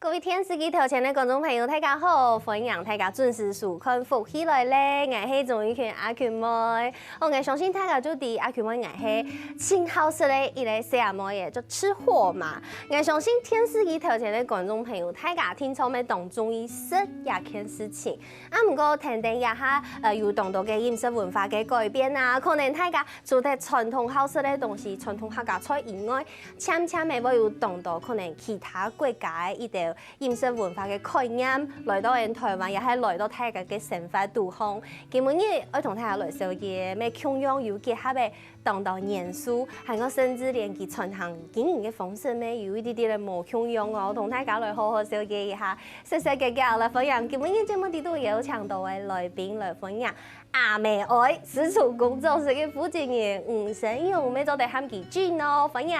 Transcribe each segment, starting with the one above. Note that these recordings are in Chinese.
各位电视机头前的观众朋友，大家好！欢迎大家准时收看《福起来咧》，我是综艺圈阿群妹。我相信大家就对阿群妹我是新好食的一个小阿妹的，就吃货嘛。我相信电视机头前的观众朋友，大家听从要当中医食也件事情。不过听听一下有当到嘅饮食文化嘅改变啊，可能大家除咗传统好食的东西、传统客家菜以外，渐渐的要有当到可能其他国家的一条饮食文化嘅概念，来到台湾，也係來到大家嘅生活度方。今日我同大家來紹嘅咩腔樣有結合嘅當道元素，係我甚至連佢傳統經營嘅方式咩有一啲啲嘅無腔樣哦，同大家來好好紹介一下，細細嘅嘅來分享。今日節目啲都有請到嘅來賓來分享。阿妹愛私廚工作室嘅負責人吳生勇，咩做地喊佢轉哦，分享。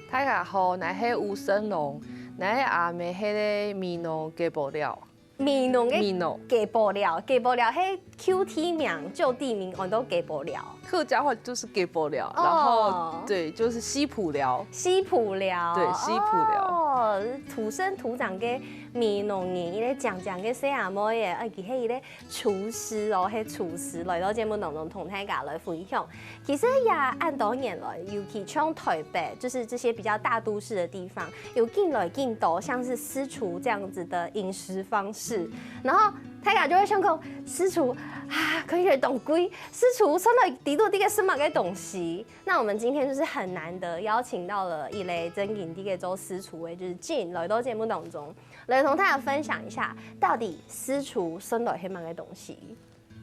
大家好，我係吳生龍。那阿妹迄个米濃雞爆料，米濃嘅雞爆料，雞爆料係 QT 名就地名，我都雞爆料。客家話就是雞爆料，然後對，就是西埔寮。西埔寮，對，西埔寮。哦，土生土長嘅米濃人，伊咧講嘅小阿妹嘅，佢係伊咧廚師哦，係廚師來到節目當中同大家來分享。其實也按多年來，尤其像台北，就是這些比較大都市的地方，有更來更多像是私廚這樣子的飲食方式，然後大家就會想講私廚啊，可以當歸私廚算到底到底個什麼個東西？那我們今天就是很難得邀請到了一類真經地嘅做私廚嘅，就是Jin來到節目當中，來同大家分享一下，到底私廚算到什麼個東西？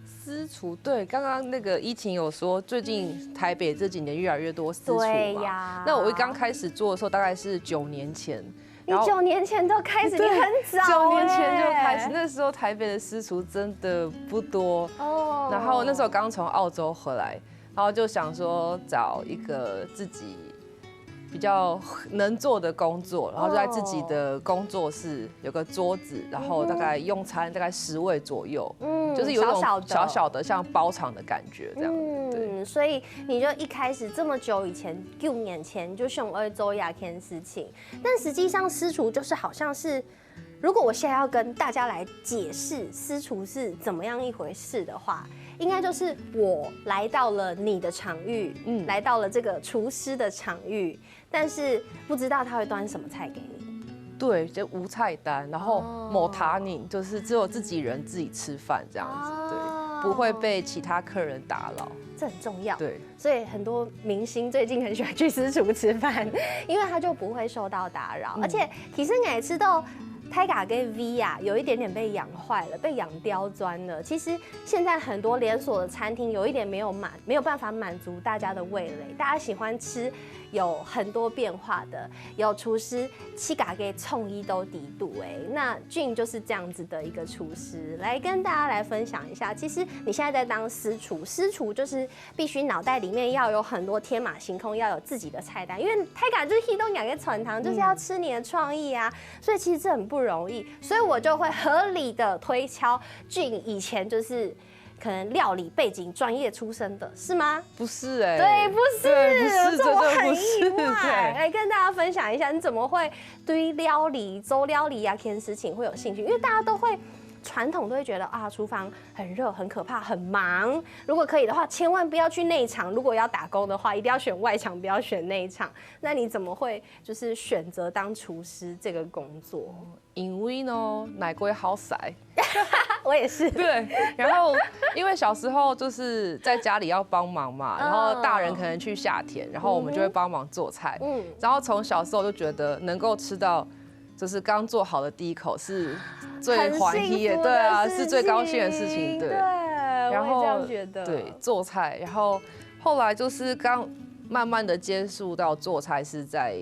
私廚對，剛剛那個依晴有說，最近台北這幾年越來越多私廚嘛。對呀。那我剛開始做的時候，大概是9年前。你9年前就開始，你很早。9年前就開始，那時候台北的私廚真的不多。哦。然後那時候剛從澳洲回來，然後就想說找一個自己比較能做的工作，然後就在自己的工作室有個桌子，然後大概用餐大概10位左右，就是有種小小的像包場的感覺這樣。對，所以你就一開始這麼久以前9年前就想要做這件事情，但實際上私廚就是好像是，如果我現在要跟大家來解釋私廚是怎麼樣一回事的話，應該就是我來到了你的場域，來到了這個廚師的場域，但是不知道他會端什麼菜給你。對，就無菜單，然後某塔寧就是只有自己人自己吃飯這樣子，對，不會被其他客人打擾，這很重要。對，所以很多明星最近很喜歡去私廚吃飯，因為他就不會受到打擾，而且其實我也知道。泰嘎跟 V 啊，有一點點被養壞了，被養刁鑽了。其實現在很多連鎖的餐廳有一點沒有辦法滿足大家的味蕾。大家喜歡吃有很多變化的，有廚師七嘎給創意都底度哎。那Jin就是這樣子的一個廚師，來跟大家來分享一下。其實你現在在當私廚，私廚就是必須腦袋裡面要有很多天馬行空，要有自己的菜單，因為泰嘎就是東洋嘅傳統，就是要吃你的創意啊。所以其實這很不容易，所以我就會合理的推敲Jin以前就是可能料理背景專業出身的，是嗎？不是哎，對，不是，這我很意外。來跟大家分享一下，你怎麼會對料理、做料理啊，這件事情會有興趣？因為大家都會。傳統都會覺得啊，廚房很熱、很可怕、很忙。如果可以的話，千萬不要去內場。如果要打工的話，一定要選外場，不要選內場。那你怎麼會就是選擇當廚師這個工作？因為呢，奶龜好塞。我也是。對，然後因為小時候就是在家裡要幫忙嘛，然後大人可能去下田，然後我們就會幫忙做菜。然後從小時候就覺得能夠吃到就是剛做好的第一口是最歡喜的，對啊，是最高興的事情，對。然後我也這樣覺得。對，做菜，然後後來就是剛慢慢的接觸到做菜是在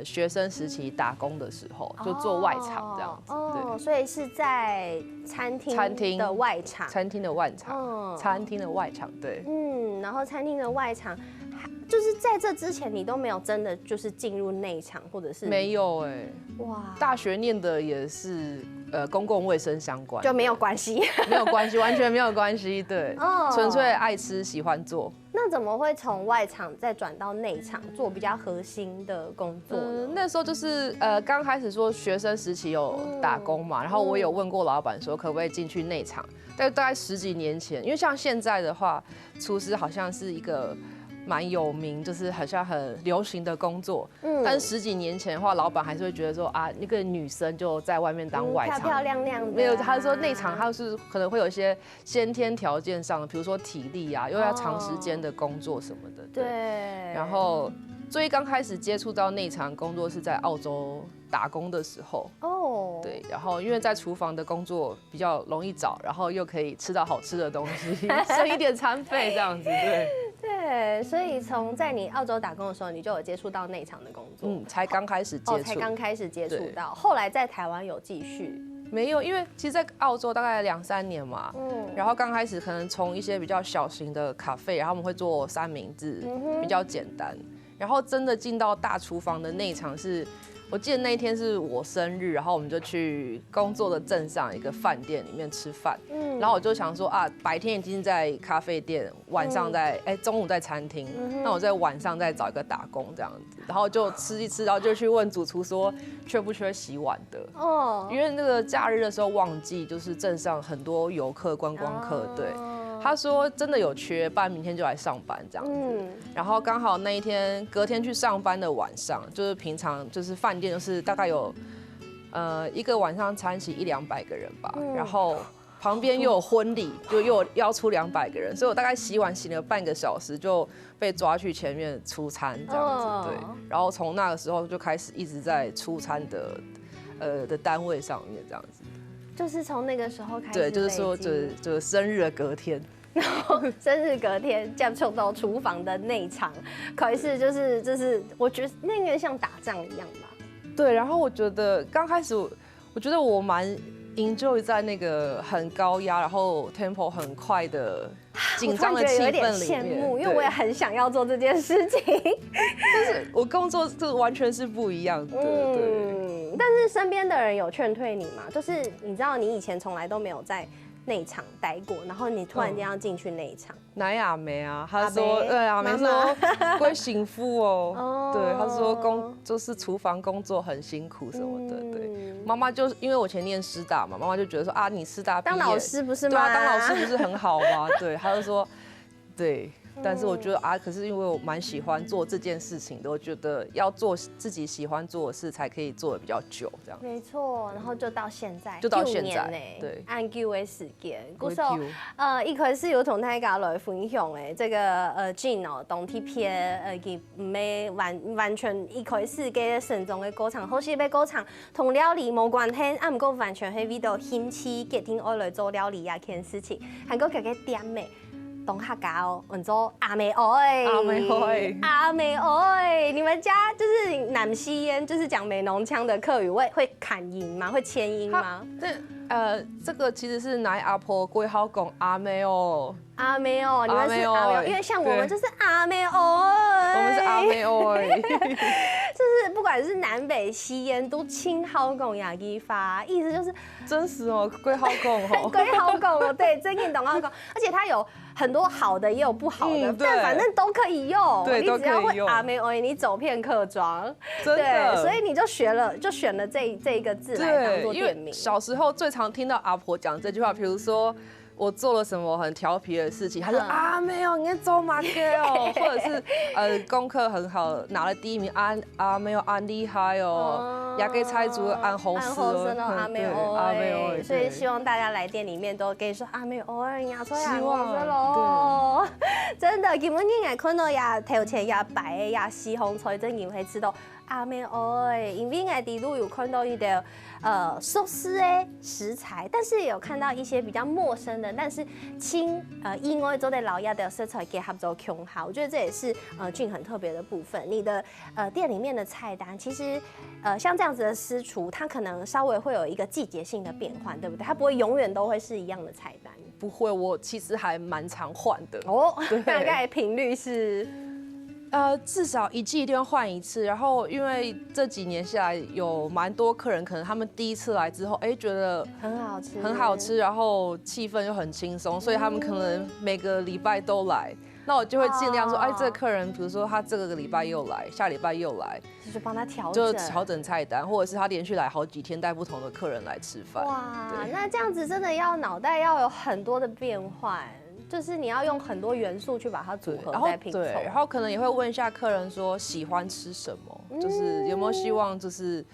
學生時期打工的時候，就做外場這樣子。哦，所以是在餐廳的外場。餐廳的外場。餐廳的外場，對。然後餐廳的外場。就是在這之前，你都沒有真的就是進入內場，或者是沒有哎，哇，大學念的也是公共衛生相關，就沒有關係，沒有關係，完全沒有關係，對，純粹愛吃喜歡做。那那怎么会从外场再转到内场做比较核心的工作呢？那时候就是刚开始说学生时期有打工嘛，然后我有问过老板说可不可以进去内场，但大概10几年前，因为像现在的话，厨师好像是一个蛮有名，就是好像很流行的工作。但是10几年前的话，老板还是会觉得说啊，那个女生就在外面当外场，漂漂亮亮的。没有，他说内场他是可能会有一些先天条件上的，比如说体力啊，又要长时间的工作什么的。对。然后最刚开始接触到内场工作是在澳洲打工的时候。哦。对，然后因为在厨房的工作比较容易找，然后又可以吃到好吃的东西，省一点餐费这样子。对。对，所以从在你澳洲打工的时候，你就有接触到内场的工作。才刚开始接触。才刚开始接触到，后来在台湾有继续。没有，因为其实，在澳洲大概2、3年嘛，然后刚开始可能从一些比较小型的咖啡，然后我们会做三明治，比较简单，然后真的进到大厨房的内场是。我记得那一天是我生日，然后我们就去工作的镇上一个饭店里面吃饭。然后我就想说啊，白天已经在咖啡店，晚上中午在餐厅，那我在晚上再找一个打工这样子，然后就吃一吃，然后就去问主厨说缺不缺洗碗的。因为那个假日的时候旺季，就是镇上很多游客观光客，对。他说真的有缺，不然明天就来上班这样子。然后刚好那一天隔天去上班的晚上，就是平常就是饭店就是大概有一个晚上餐起100-200个人吧，然后旁边又有婚礼，就又要出200个人，所以我大概洗碗洗了半个小时就被抓去前面出餐这样子。对，然后从那个时候就开始一直在出餐的单位上面这样子。就是从那个时候开始，对，就是说，就是生日的隔天，然后生日隔天接触到厨房的内场，可是就是，我觉得那个像打仗一样吧。对，然后我觉得刚开始，我觉得我蛮 enjoy 在那个很高压，然后 tempo 很快的紧张的气氛里面。我突然觉得有点羡慕，因为我也很想要做这件事情。但是我工作就完全是不一样的。对。但是身边的人有劝退你吗？就是你知道你以前从来都没有在内场待过，然后你突然间要进去内场。哪亚梅啊？他说，对啊，没说归幸福哦。对，他说就是厨房工作很辛苦什么的。对，妈妈就因为我以前念师大嘛，妈妈就觉得说啊，你师大毕业当老师不是吗？对啊，当老师不是很好吗？对，他就说，对。但是我觉得啊，可是因为我蛮喜欢做这件事情的，我觉得要做自己喜欢做的事，才可以做的比较久，这样。没错，然后就到现在，对，按 Q 的时间，故说一开始有同大家来分享的这个Jean 哦，当天片佢唔係完全一開始嘅慎重嘅歌唱，好似要歌唱同料理冇關係，啊唔過完全係為到興趣決定愛來做料理啊件事情，係個佢嘅點嘅。當客家哦，叫做阿妹愛，阿妹愛，你們家就是南西煙，就是講美濃腔的客語，會砍音嗎？會牽音嗎？這個其實是乃阿婆歸好講阿妹哦，阿妹哦，你們是阿妹，因為像我們就是阿妹愛，我們是阿妹愛，就是不管是南北西煙都親好講亞語發，意思就是真實哦，歸好講哦，歸好講哦，對，真嘅懂好講，而且它有很多好的，也有不好的，但反正都可以用，對，你只要會阿妹愛，你走遍客莊，真的，所以你就選了這一個字來當做店名。小時候最常聽到阿婆講這句話，比如說我做了什麼很調皮的事情，他說啊沒有，你做馬嘅哦，或者是功課很好，拿了第1名，啊沒有，安厲害哦，也給猜出安好事哦，阿妹哦，所以希望大家來店裡面都跟你說阿妹哦，亞洲人好咗咯，真的，基本應該看到也頭前也白也西紅菜，真係會知道阿妹哦，因為我哋都有看到一點壽司的食材，但是也有看到一些比較陌生的，但是意外做的老鴨的色彩結合做瓊好，我覺得這也是Jean很特別的部分。你的店裡面的菜單，其實像這樣子的私廚，它可能稍微會有一個季節性的變換，對不對？它不會永遠都會是一樣的菜單。不會，我其實還蠻常換的。哦，大概頻率是？至少1季一定要換1次，然後因為這幾年下來有蠻多客人，可能他們第一次來之後，覺得很好吃，然後氣氛又很輕鬆，所以他們可能每個禮拜都來。那我就会尽量说，哎，这个客人，比如说他这个礼拜又来，下礼拜又来，就帮他调整，就调整菜单，或者是他连续来好几天，带不同的客人来吃饭。哇，那这样子真的要脑袋要有很多的变换。就是你要用很多元素去把它组合在拼凑，对，然后可能也会问一下客人说喜欢吃什么，就是有没有希望就是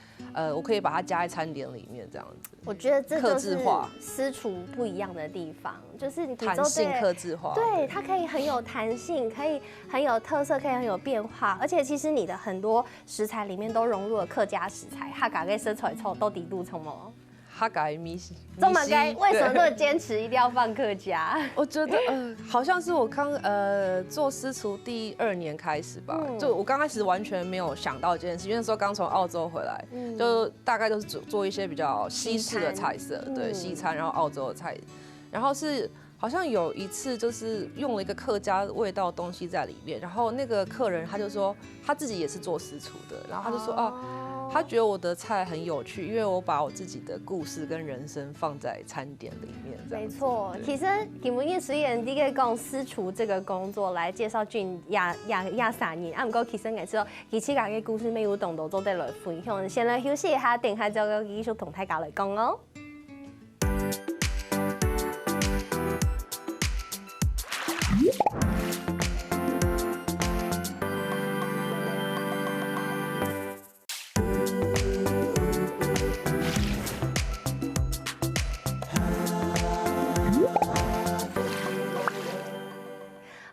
我可以把它加在餐点里面这样子。我觉得这就是私厨不一样的地方，就是你弹性客制化，对，它可以很有弹性，可以很有特色，可以很有变化，而且其实你的很多食材里面都融入了客家食材，客家嘅色彩臭都底度什么。客家米西，这么该为什么都坚持一定要放客家？我觉得好像是我刚做私厨第2年开始吧，就我刚开始完全没有想到这件事，因为那时候刚从澳洲回来，就大概都是做一些比较西式的菜色，对，西餐，然后澳洲的菜，然后是好像有一次就是用了一个客家味道的东西在里面，然后那个客人他就说他自己也是做私厨的，然后他就说他觉得我的菜很有趣，因为我把我自己的故事跟人生放在餐点里面。没错，其实김文燕虽然第一个讲私厨这个工作来介绍俊亚3年，不过其实嘅時候，其實家嘅故事沒有動到做得來分享。先來休息一下，等下就繼續同大家來講哦。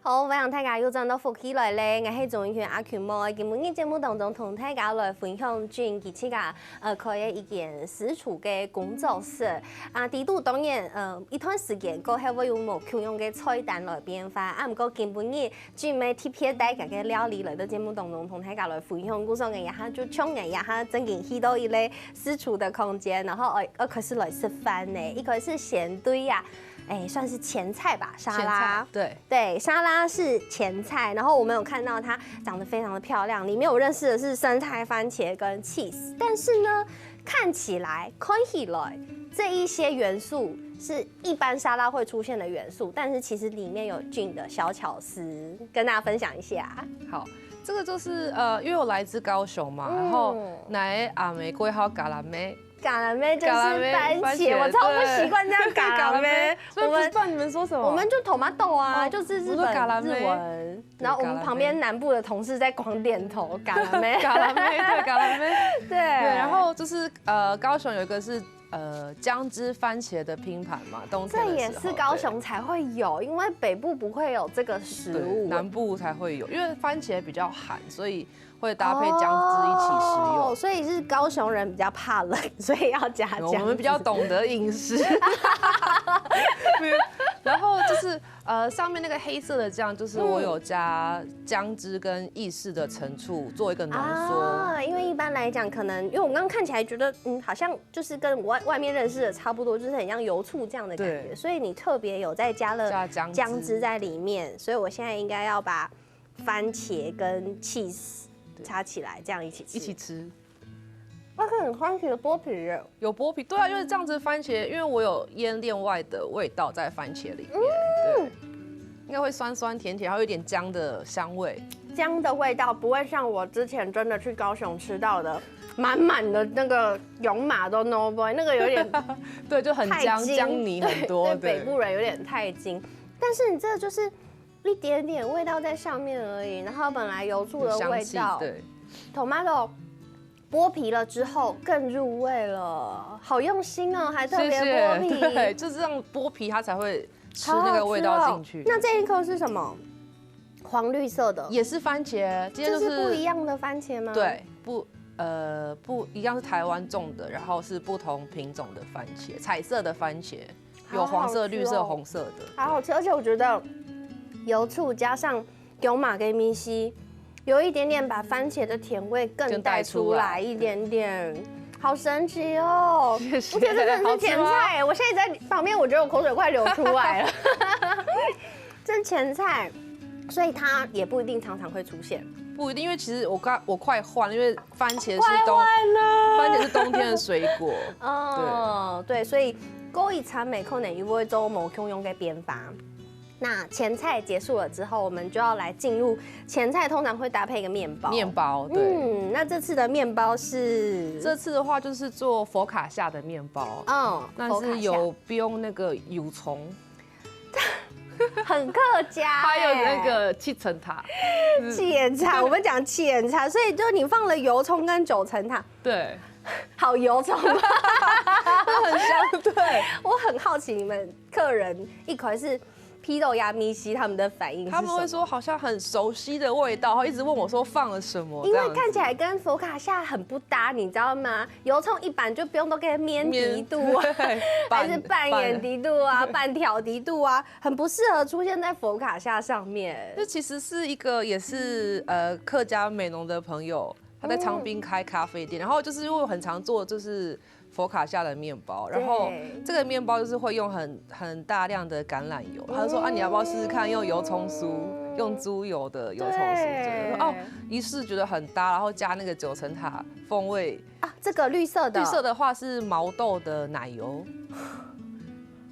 好，歡迎大家又轉到復起來咧，我係總員阿權妹。今日節目當中同大家來分享轉佢自家開一件私廚嘅工作室。第度當然一段時間過後會有冇共用嘅菜單來變化。不過今日轉咪特別帶家嘅料理來到節目當中同大家來分享。故說我一下就衝我一下真正去到一類私廚的空間，然後我開始來吃飯呢，一個是鹹堆呀。算是前菜吧，沙拉。对，沙拉是前菜。然后我们有看到它长得非常的漂亮，里面我认识的是生菜、番茄跟 cheese。但是呢，看起来这一些元素是一般沙拉会出现的元素，但是其实里面有俊的小巧思，跟大家分享一下。好。这个就是因为我来自高雄嘛，然后来阿梅龟还有嘎啦梅。嘎啦梅就是番茄，我超不习惯这样嘎啦梅。我们不知道你们说什么，我们就tomato啊，就是日文。然后我们旁边南部的同事在狂点头，嘎啦梅，嘎啦梅，对，嘎啦梅，对。然后就是高雄有一个是姜汁番茄的拼盘嘛，冬天的时候。这也是高雄才会有，因为北部不会有这个食物，南部才会有，因为番茄比较寒，所以会搭配姜汁一起食用。所以是高雄人比较怕冷，所以要加姜。我们比较懂得饮食。然后就是上面那个黑色的酱，就是我有加姜汁跟意式的陈醋做一个浓缩。因为一般来讲，可能因为我刚刚看起来觉得，好像就是跟我外面认识的差不多，就是很像油醋这样的感觉，所以你特别有再加了姜汁在里面，所以我现在应该要把番茄跟 cheese 插起来，这样一起吃。那是很番茄的剥皮耶，有剥皮，对啊，因为这样子番茄，因为我有腌另外的味道在番茄里面，对，应该会酸酸甜甜，还有一点姜的香味。姜的味道不会像我之前真的去高雄吃到的，满满的那个油马都 no boy， 那个有点对，就很姜泥很多，对，北部人有点太精。但是你这就是一点点味道在上面而已，然后本来油醋的味道，对 ，tomato 剥皮了之后更入味了，好用心哦，还特别剥皮，对，就是这样剥皮它才会吃那个味道进去。那这一颗是什么？黄绿色的，也是番茄，今天这是不一样的番茄吗？对，不一样，是台湾种的，然后是不同品种的番茄，彩色的番茄，有黄色、绿色、红色的，好好吃。而且我觉得油醋加上油马跟米西，有一点点把番茄的甜味更带出来一点点，好神奇哦！谢谢，我觉得这真的是前菜，我现在在旁边，我觉得我口水快流出来了。这是前菜，所以它也不一定常常会出现。不一定，因为其实我快换了，因为番茄是冬天的水果。哦，对，所以嗰一餐未可能要做無共用嘅變化。那前菜结束了之后，我们就要来进入前菜，通常会搭配一个面包。面包，对。那这次的面包是？这次的话就是做佛卡夏的面包。那是有不用那个油葱，很客家。还有那个七层塔。七眼茶，我们讲七眼茶，所以就你放了油葱跟九层塔。对。好油葱，很香。对。我很好奇你们客人一口是批豆芽米西他们的反应是什么？他们会说好像很熟悉的味道，然后一直问我说放了什么，因为看起来跟佛卡夏很不搭，你知道吗？油葱一般就不用都给面底度啊，还是半眼底度啊、半条底度啊，很不适合出现在佛卡夏上面。这其实是一个也是客家美浓的朋友，他在长滨开咖啡店，然后就是因为我很常做就是佛卡夏的面包，然后这个面包就是会用很大量的橄榄油。他就说你要不要试试看用油葱酥，用猪油的油葱酥？我说一试觉得很搭，然后加那个九层塔风味啊，这个绿色的，绿色的话是毛豆的奶油。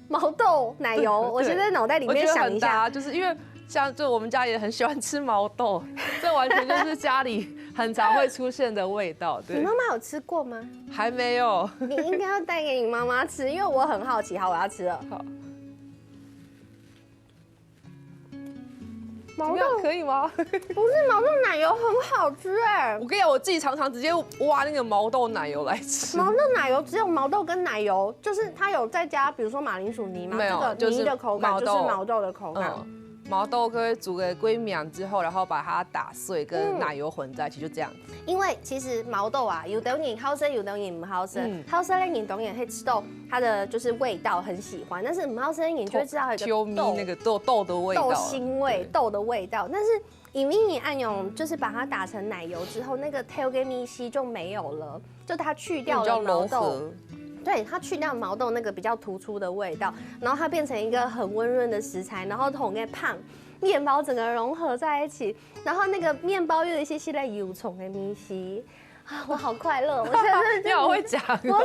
毛豆奶油，我现在脑袋里面想一下，就是因为像就我们家也很喜欢吃毛豆，这完全就是家里很常会出现的味道。对，你妈妈有吃过吗？还没有。你应该要带给你妈妈吃，因为我很好奇。好，我要吃了。好，毛豆可以吗？不是，毛豆奶油很好吃哎。我跟你讲，我自己常常直接挖那个毛豆奶油来吃。毛豆奶油只有毛豆跟奶油，就是它有再加，比如说马铃薯泥吗？没有，这个泥的口感就是毛豆的口感。毛豆可以煮个归面之后，然后把它打碎，跟奶油混在一起，就这样子。因为其实毛豆啊，有的人好吃，有的人不好吃。好吃的人当然会吃到它的就是味道很喜欢，但是不好吃的人就会知道有一个豆那个豆的味道，豆腥味、豆的味道。但是因为你按用就是把它打成奶油之后，那个 tailgate 米西就没有了，就它去掉了毛豆。对，它去掉毛豆那个比较突出的味道，然后它变成一个很温润的食材，然后同个胖面包整个融合在一起，然后那个面包又有一些的油葱的米西啊，我好快乐！我现在你好会讲，不是因为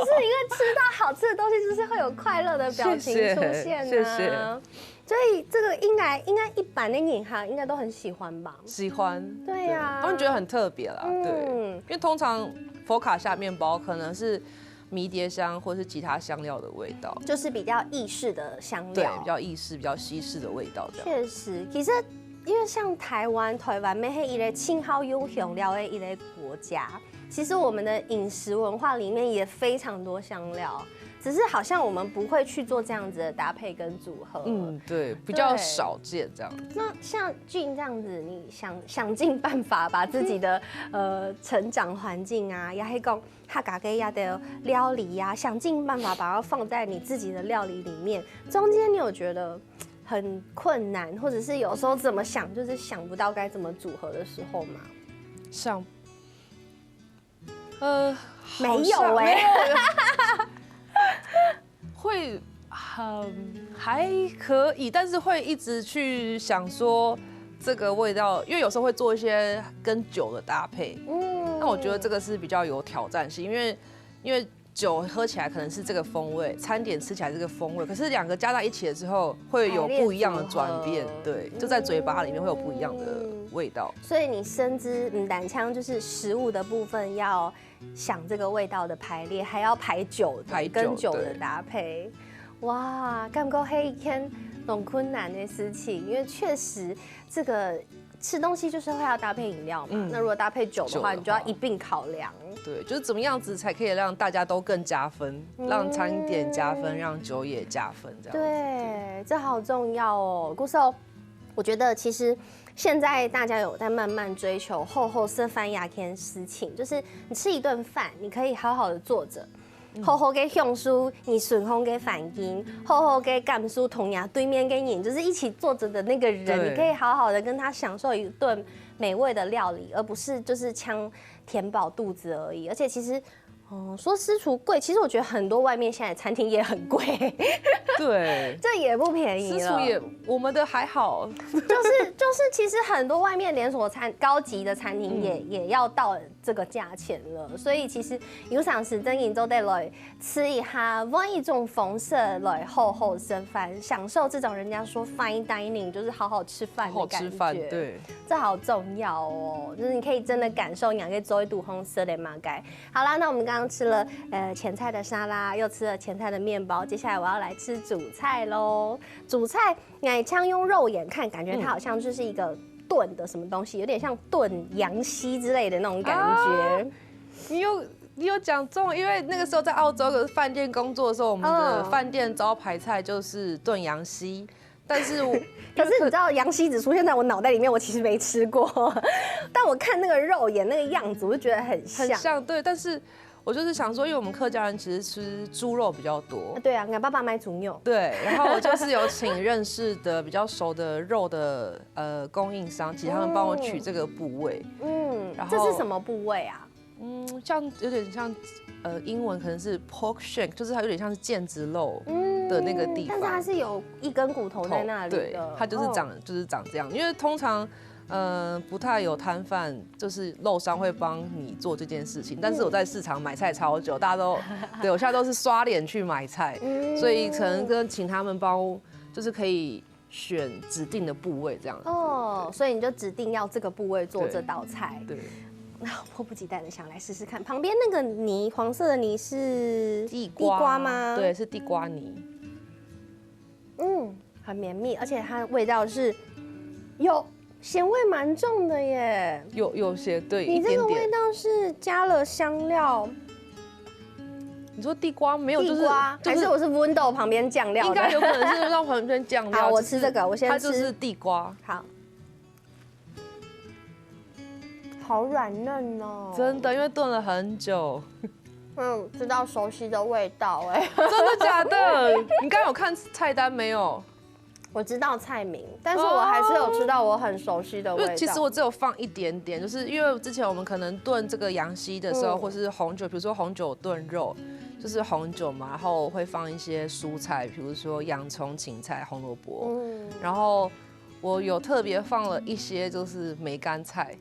吃到好吃的东西，就是会有快乐的表情出现啊。谢谢。所以这个应该一般的银行应该都很喜欢吧？喜欢。对呀，他们觉得很特别啦。对，因为通常佛卡夏面包可能是迷迭香或是其他香料的味道，就是比较意式的香料，对，比较意式、比较西式的味道。确实，其实因为像台湾没是一类青蒿用香料的一类国家，其实我们的饮食文化里面也非常多香料，只是好像我们不会去做这样子的搭配跟组合。对，比较少见这样。那像俊这样子，你想尽办法把自己的成长环境啊，也是讲客家的料理呀，想尽办法把它放在你自己的料理里面。中间你有觉得很困难，或者是有时候怎么想就是想不到该怎么组合的时候吗？没有哎。会还可以，但是会一直去想说这个味道，因为有时候会做一些跟酒的搭配。那我觉得这个是比较有挑战性，因为酒喝起来可能是这个风味，餐点吃起来这个风味，可是两个加在一起的时候会有不一样的转变，对，就在嘴巴里面会有不一样的味道。所以你深知胆腔就是食物的部分要想这个味道的排列，还要排酒跟酒的搭配。哇，感觉是一件很困难的事情，因为确实这个吃东西就是会要搭配饮料嘛。那如果搭配酒的话，你就要一并考量。对，就是怎么样子才可以让大家都更加分，让餐点加分，让酒也加分，这样。对，这好重要哦。故事哦，我觉得其实现在大家有在慢慢追求后色翻牙天事情，就是你吃一顿饭，你可以好好的坐着。好好给享受你顺风给反应，好好给感受同样对面跟你就是一起坐着的那个人，你可以好好的跟他享受一顿美味的料理，而不是就是填饱肚子而已。而且其实哦，说私厨贵，其实我觉得很多外面现在餐厅也很贵，对，这也不便宜了。私厨也，我们的还好，就是，其实很多外面连锁高级的餐厅也要到这个价钱了，所以其实有赏时真饮都得来吃一下，换一种风色来厚厚生饭，享受这种人家说 fine dining 就是好好吃饭的感觉。好吃饭，对，这好重要哦，就是你可以真的感受两个周一度红色的马盖。好啦，那我们刚刚吃了前菜的沙拉，又吃了前菜的面包，接下来我要来吃主菜喽。主菜，你枪用肉眼看，感觉它好像就是一个炖的什么东西，有点像炖羊膝之类的那种感觉。你有讲中，因为那个时候在澳洲的饭店工作的时候，我们的饭店招牌菜就是炖羊膝。但是可是你知道羊膝只出现在我脑袋里面，我其实没吃过。但我看那个肉眼那个样子，我就觉得很像。对，但是我就是想说，因为我们客家人其实吃猪肉比较多。对啊，我爸爸买猪肉。对，然后我就是有请认识的比较熟的肉的供应商，其实他们帮我取这个部位。然后这是什么部位啊？像有点像英文可能是 pork shank， 就是它有点像是腱子肉的那个地方，但是它是有一根骨头在那里的。对，它就是长这样，因为通常不太有摊贩，就是肉商会帮你做这件事情。但是我在市场买菜超久，大家都对我现在都是刷脸去买菜，所以可能请他们帮，就是可以选指定的部位这样。哦，所以你就指定要这个部位做这道菜。对。那迫不及待的想来试试看。旁边那个泥，黄色的泥是地瓜吗？对，是地瓜泥。很绵密，而且它的味道是有咸味蛮重的耶。有些对，你这个味道是加了香料。你说地瓜没有？地瓜还是我是 window 旁边酱料的？应该有可能是让旁边酱料。好，我吃这个，我先吃。它就是地瓜。好。好软嫩哦，真的，因为炖了很久。知道熟悉的味道哎，真的假的？你刚刚有看菜单没有？我知道菜名，但是我还是有吃到我很熟悉的味道。其实我只有放一点点，就是因为之前我们可能炖这个羊膝的时候，或是红酒，比如说红酒炖肉，就是红酒嘛，然后会放一些蔬菜，比如说洋葱、芹菜、红萝卜，然后我有特别放了一些就是梅干菜。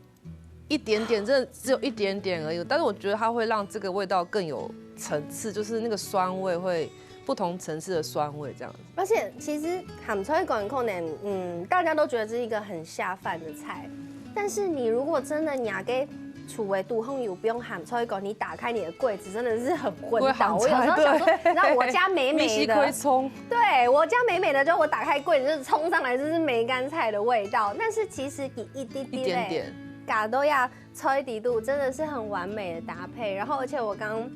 一点点，真的只有一点点而已。但是我觉得它会让这个味道更有层次，就是那个酸味会不同层次的酸味这样子。而且其实咸菜管控呢，大家都觉得这是一个很下饭的菜。但是你如果真的你要给楚为杜烘油不用咸菜管，你打开你的柜子真的是很昏倒。我有时候想说，你知道我家美美的，对我家美美的，就我打开柜子就是冲上来就是梅干菜的味道。但是其实你一点点。嘎都要抽一滴度，真的是很完美的搭配。然后，而且我刚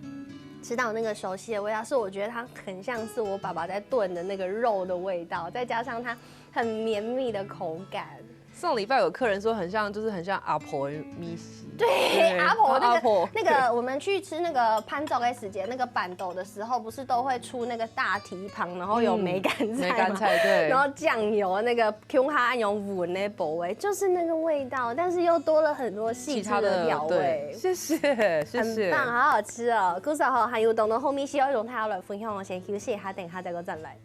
吃到那个熟悉的味道，是我觉得它很像是我爸爸在炖的那个肉的味道，再加上它很绵密的口感。上礼拜有客人说很像，就是很像阿婆的米线。对，阿婆那个，我们去吃那个潘州 S 节那个板豆的时候，不是都会出那个大蹄膀，然后有梅干菜，梅干菜对，然后酱油那个 Q 哈用稳那口味，就是那个味道，但是又多了很多细致的调味。谢谢，很棒，好好吃哦。故事好，还有等到后面需要用它来分享，我先休息一下，等下再个再来。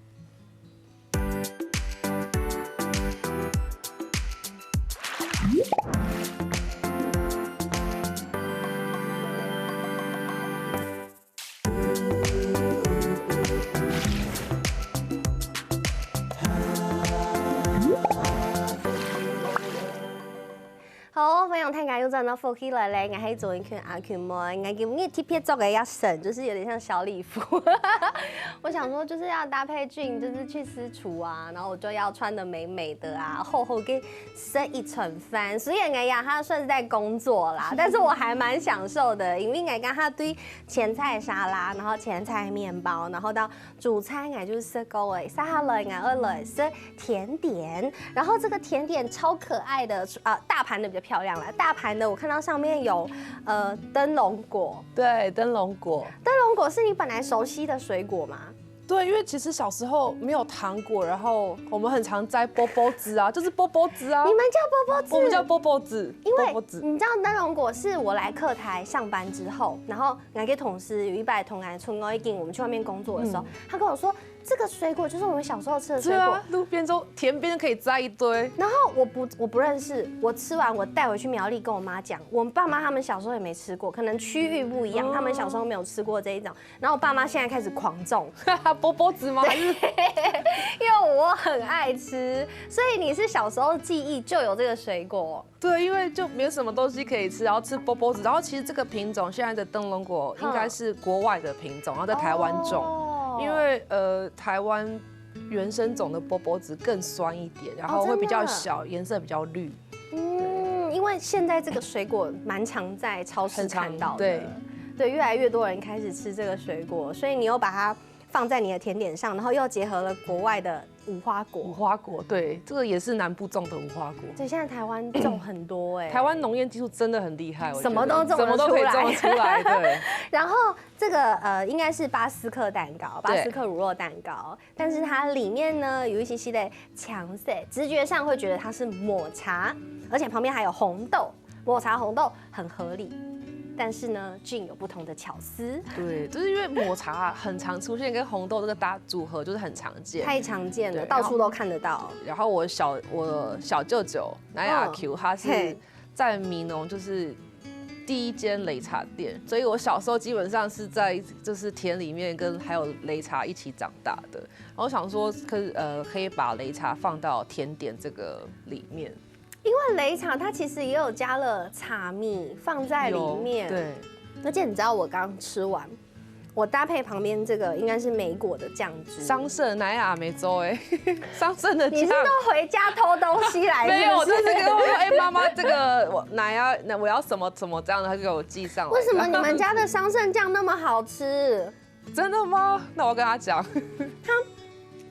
好，分享太感又赚到福起来咧，我喺做一圈阿圈妹，我叫你贴片做嘅一省，就是有点像小礼服。我想说就是要搭配俊，就是去私厨啊，然后我就要穿得美美的啊，厚厚给吃一层饭。所以我呀，他算是在工作啦，但是我还蛮享受的，因为我跟他对前菜沙拉，然后前菜面包，然后到主餐我就是吃高诶，沙拉我二来吃甜点，然后这个甜点超可爱的大盘的比较漂亮啦，大盘的我看到上面有灯笼果，对，灯笼果，灯笼果是你本来熟悉的水果吗？对，因为其实小时候没有糖果，然后我们很常摘波波子啊，就是波波子啊。你们叫波波子？我们叫波波子，因为你知道灯笼果是我来客台上班之后，然后来给同事有一百同来春高一定我们去外面工作的时候，他跟我说这个水果就是我们小时候吃的水果。对啊，路边中田边可以摘一堆。然后我不认识，我吃完我带回去苗栗跟我妈讲，我爸妈他们小时候也没吃过，可能区域不一样，他们小时候没有吃过这一种。然后我爸妈现在开始狂种波波子吗？因为我很爱吃，所以你是小时候记忆就有这个水果。对，因为就没有什么东西可以吃，然后吃波波子，然后其实这个品种现在的灯笼果应该是国外的品种，然后在台湾种，因为台湾原生种的波波子更酸一点，然后会比较小，颜色比较绿。因为现在这个水果蛮常在超市看到的，对，越来越多人开始吃这个水果，所以你又把它放在你的甜点上，然后又结合了国外的无花果。无花果，对，这个也是南部种的无花果。对，现在台湾种很多哎，台湾农业技术真的很厉害，什么都种得出来，什么都可以种得出来。对。然后这个应该是巴斯克蛋糕，巴斯克乳酪蛋糕，但是它里面呢有一些的强色，直觉上会觉得它是抹茶，而且旁边还有红豆，抹茶红豆很合理。但是呢，菌有不同的巧思。对，就是因为抹茶很常出现跟红豆这个搭组合，就是很常见，太常见了，到处都看得到。然后我小舅舅南雅 Q， 他是在民农，就是第一间擂茶店，所以我小时候基本上是在就是田里面跟还有擂茶一起长大的。然后想说可以把擂茶放到甜点这个里面。因为擂茶它其实也有加了茶蜜放在里面，对。而且你知道我刚吃完，我搭配旁边这个应该是莓果的酱汁，桑葚南亚美洲哎，桑葚的酱。你是都回家偷东西来？没有，就是跟我说，哎，妈妈，这个我要什么什么这样的，他就给我寄上来。为什么你们家的桑葚酱那么好吃？真的吗？那我要跟他讲。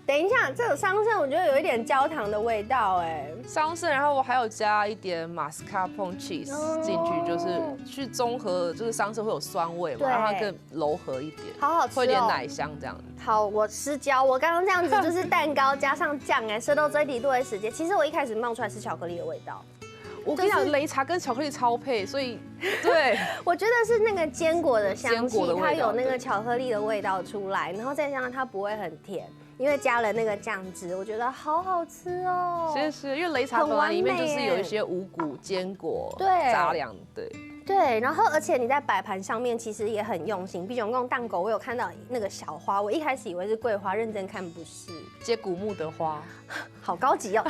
等一下，这个桑葚我觉得有一点焦糖的味道，哎，桑葚，然后我还有加一点马斯卡彭 cheese 进去，就是去中和，就是桑葚会有酸味嘛，让它更柔和一点，好好吃，会有点奶香这样。好，我失焦，我刚刚这样子就是蛋糕加上酱，哎，舌头嘴底落的时间，其实我一开始冒出来是巧克力的味道。我跟你讲，擂茶跟巧克力超配，所以对，我觉得是那个坚果的香气，它有那个巧克力的味道出来，然后再加上它不会很甜。因为加了那个酱汁，我觉得好好吃哦。是，因为擂茶本来里面就是有一些五谷、坚果、杂粮，对，然后而且你在摆盘上面其实也很用心。比如用蛋糕，我有看到那个小花，我一开始以为是桂花，认真看不是，接骨木的花，好高级哦。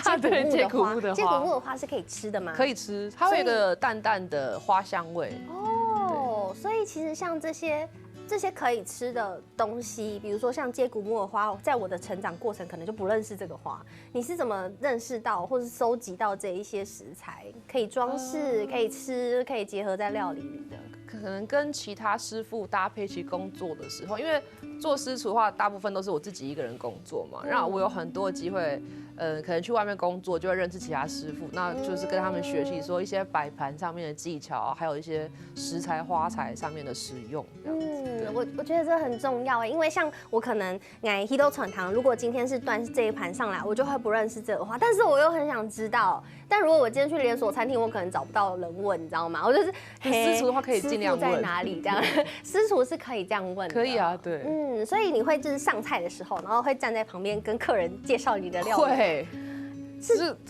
接骨木的花，接骨木的花是可以吃的吗？可以吃，它会有一个淡淡的花香味。哦，所以其实像这些可以吃的东西，比如说像接骨木的花，在我的成长过程可能就不认识这个花。你是怎么认识到或是收集到这一些食材，可以装饰、可以吃、可以结合在料理里的？可能跟其他师傅搭配一起工作的时候，因为做私厨的话，大部分都是我自己一个人工作嘛，让我有很多的机会。可能去外面工作就会认识其他师傅，那就是跟他们学习说一些摆盘上面的技巧，还有一些食材花材上面的使用。我觉得这很重要因为像我可能买黑豆传糖，如果今天是端这一盘上来，我就会不认识这个花，但是我又很想知道。但如果我今天去连锁餐厅，我可能找不到人问，你知道吗？我就是私厨的话可以尽量问在哪里这样，私厨是可以这样问的。可以啊，对。所以你会就是上菜的时候，然后会站在旁边跟客人介绍你的料理。会，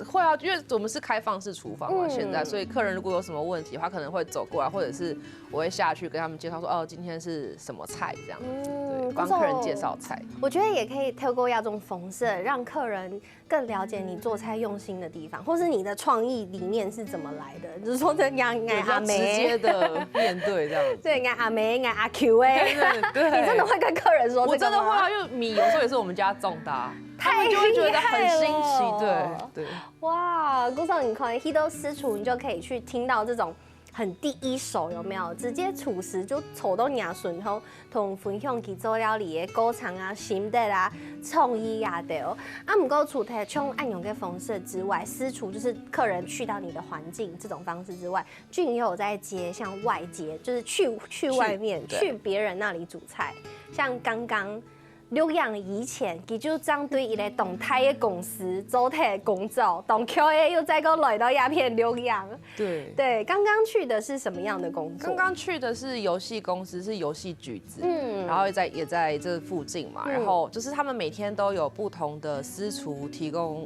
会啊，因为我们是开放式厨房嘛，现在，所以客人如果有什么问题，他可能会走过来，或者是我会下去跟他们介绍说，哦，今天是什么菜这样子，对，帮客人介绍菜。我觉得也可以透过亚种缝色，让客人更了解你做菜用心的地方，或是你的创意理念是怎么来的。就是说，这样阿梅直接的面对这样子。对，阿梅、阿 Q 哎，你真的会跟客人说这个吗？我真的会，因为米有时候也是我们家种的。他们就会觉得很新奇，对。哇，顾总，你看黑豆私厨，你就可以去听到这种很第一手，有没有？直接厨师就炒到牙顺后，同分享去做料理的过程啊、心得啦、创意啊的哦。不过除了从暗用跟方式之外，私厨就是客人去到你的环境这种方式之外，俊也有在接像外接，就是去外面去别人那里煮菜，像刚刚。录影以前，佢就针对一个动态的公司做体工作，动 QA 又再个来到鸦片录影。对对，刚刚去的是什么样的工作？刚刚去的是游戏公司，是游戏橘子，然后也在这附近嘛，然后就是他们每天都有不同的私厨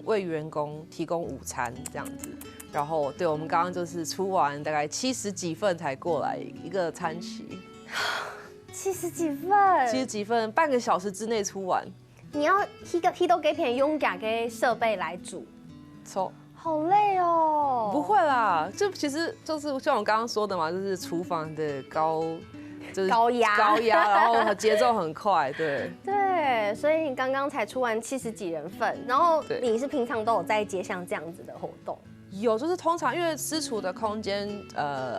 为员工提供午餐这样子。然后对我们刚刚就是出完大概70几份才过来一个餐期。70几份，70几份，半个小时之内出完。你要提都给片用假给设备来煮，错，好累哦。不会啦，就其实就是像我刚刚说的嘛，就是厨房的就是高压，然后节奏很快，对。对，所以你刚刚才出完70几人份，然后你是平常都有在接像这样子的活动？有，就是通常因为私厨的空间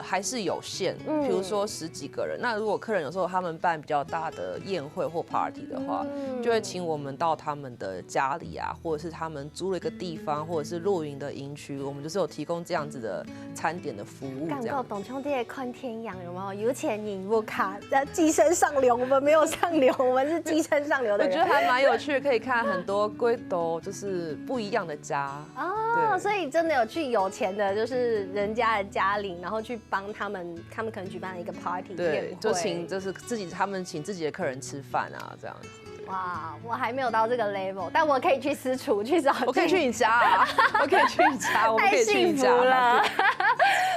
还是有限，比如说10几个人。那如果客人有时候他们办比较大的宴会或 party 的话，就会请我们到他们的家里啊，或者是他们租了一个地方，或者是露营的营区，我们就是有提供这样子的餐点的服务。感觉董兄弟的看天养有没有？有钱赢不卡，寄生上流，我们没有上流，我们是寄生上流的人。我觉得还蛮有趣的，可以看很多龟斗就是不一样的家哦，所以真的有去有钱的，就是人家的家里，然后去帮他们可能举办了一个 party 对，就是他们请自己的客人吃饭啊，这样子。哇，我还没有到这个 level， 但我可以去私厨去找。我可以去你家啊，我可以去你家，我们可以去你家。太幸福了。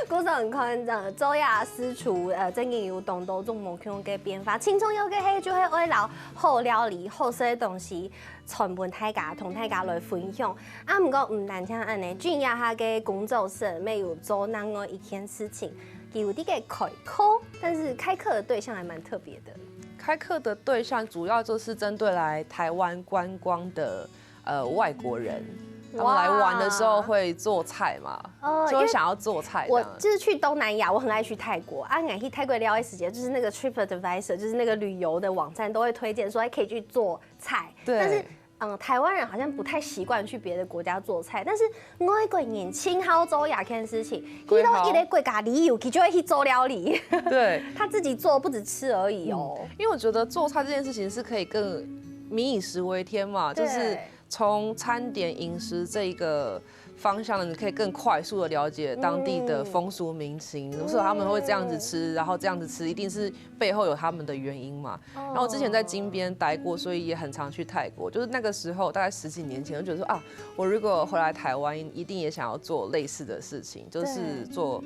故事很宽周亚私厨真嘅有动都做无用嘅变化，轻松有嘅黑就会爱留好料理、好食嘅东西，传本大家同大家来分享。啊，不过唔单止安尼，俊亚他嘅工作室没有做那么一件事情，有啲嘅开课，但是开课的对象还蛮特别的。开课的对象主要就是针对来台湾观光的外国人。他们来玩的时候会做菜嘛，就会想要做菜。我就是去东南亚，我很爱去泰国啊，爱去泰国聊一时间，就是那个 TripAdvisor， 就是那个旅游的网站都会推荐说可以去做菜。对。但是台湾人好像不太习惯去别的国家做菜，但是外国人轻好做亚件事情，去到一个国家旅游，他就会去做料理。对。他自己做不止吃而已哦。因为我觉得做菜这件事情是可以更民以食为天嘛，就是。从餐点饮食这一个方向呢，你可以更快速的了解当地的风俗民情，为什么他们会这样子吃，然后这样子吃，一定是背后有他们的原因嘛。然后之前在金边待过，所以也很常去泰国。就是那个时候，大概10几年前，就觉得说啊，我如果回来台湾，一定也想要做类似的事情，就是做。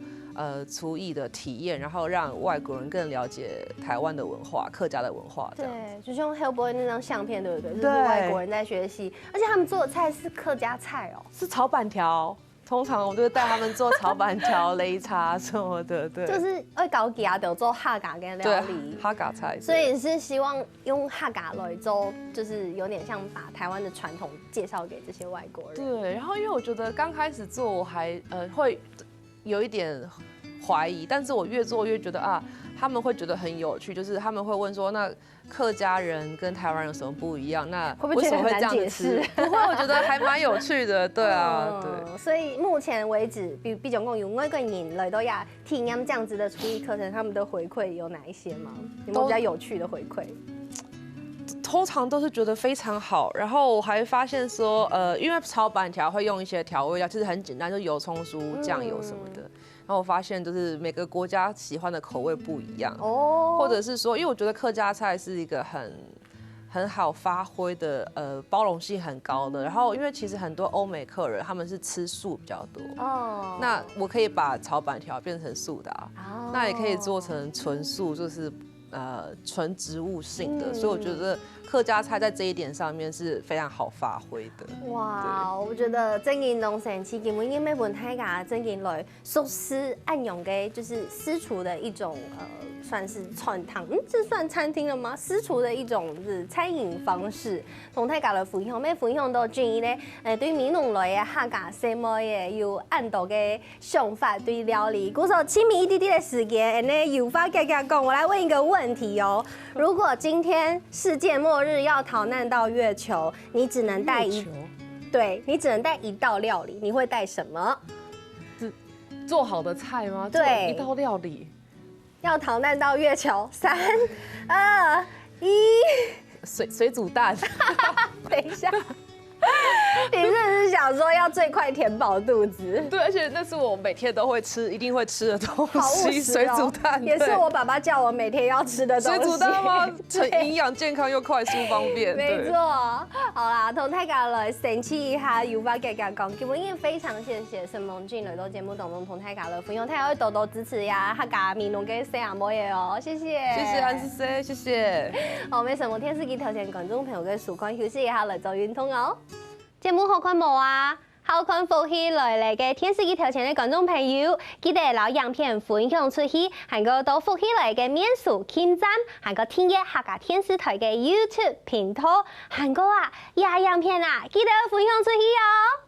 厨艺的体验，然后让外国人更了解台湾的文化、客家的文化。对，就像 Hellboy 那张相片，对不对？就是外国人在学习，而且他们做的菜是客家菜哦，是炒板条。通常我们都会带他们做炒板条、擂茶什么的，对。就是会搞吉亚的做客家的料理，客家菜。所以是希望用客家来做，就是有点像把台湾的传统介绍给这些外国人。对，然后因为我觉得刚开始做，我还会。有一点怀疑，但是我越做越觉得啊，他们会觉得很有趣，就是他们会问说，那客家人跟台湾人有什么不一样？那为什么会这样子吃？不会，我觉得还蛮有趣的，对啊，对。所以目前为止，比总共有外国人来到亚体验这样子的厨艺课程，他们的回馈有哪一些吗？有没有比较有趣的回馈？通常都是觉得非常好，然后我还发现说，因为炒板条会用一些调味料，其实很简单，就油、葱、酥、酱油什么的。然后我发现就是每个国家喜欢的口味不一样，或者是说，因为我觉得客家菜是一个很好发挥的，包容性很高的。然后因为其实很多欧美客人他们是吃素比较多，那我可以把炒板条变成素的那也可以做成纯素，就是纯植物性的，所以我觉得客家菜在这一点上面是非常好发挥的。哇，我觉得真嘅农神奇，根本已經俾本大家真嘅來熟師暗用嘅，就是私廚的一種算是串湯，這算餐廳了嗎？私廚的一種是餐飲方式，同大家來分享，咩分享到建議咧？對民農類嘅客家細妹嘅要按道嘅想法對料理，鼓手親民一啲啲嘅時間，呢有法夾夾講，我來問一個問題哦，如果今天世界末日要逃難到月球，你只能帶對你只能帶一道料理，你會帶什麼？做好的菜嗎？對，一道料理。要逃難到月球，3、2、1，水煮蛋。等一下。你是不是想说要最快填饱肚子？对，而且那是我每天都会吃，一定会吃的东西，水煮蛋也是我爸爸叫我每天要吃的东西。水煮蛋吗？很营养、健康又快速方便。没错。好啦，同大家来澄清一下，有法给大家讲，基本因为非常谢谢沈梦俊来到节目当中同大家来分享，大家会多多支持呀，客家闽南嘅西洋母嘢哦，谢谢。谢谢韩思 C， 谢谢。好，我们什么电视机头前观众朋友嘅曙光休息一下来做运动哦。节目好看冇啊？好看福喜來嘅電視機頭前嘅觀眾朋友，記得攞影片分享出去，還個到福喜來嘅面書網站，還個訂閱客家電視台嘅 YouTube 頻道，還個影片啊，記得分享出去哦。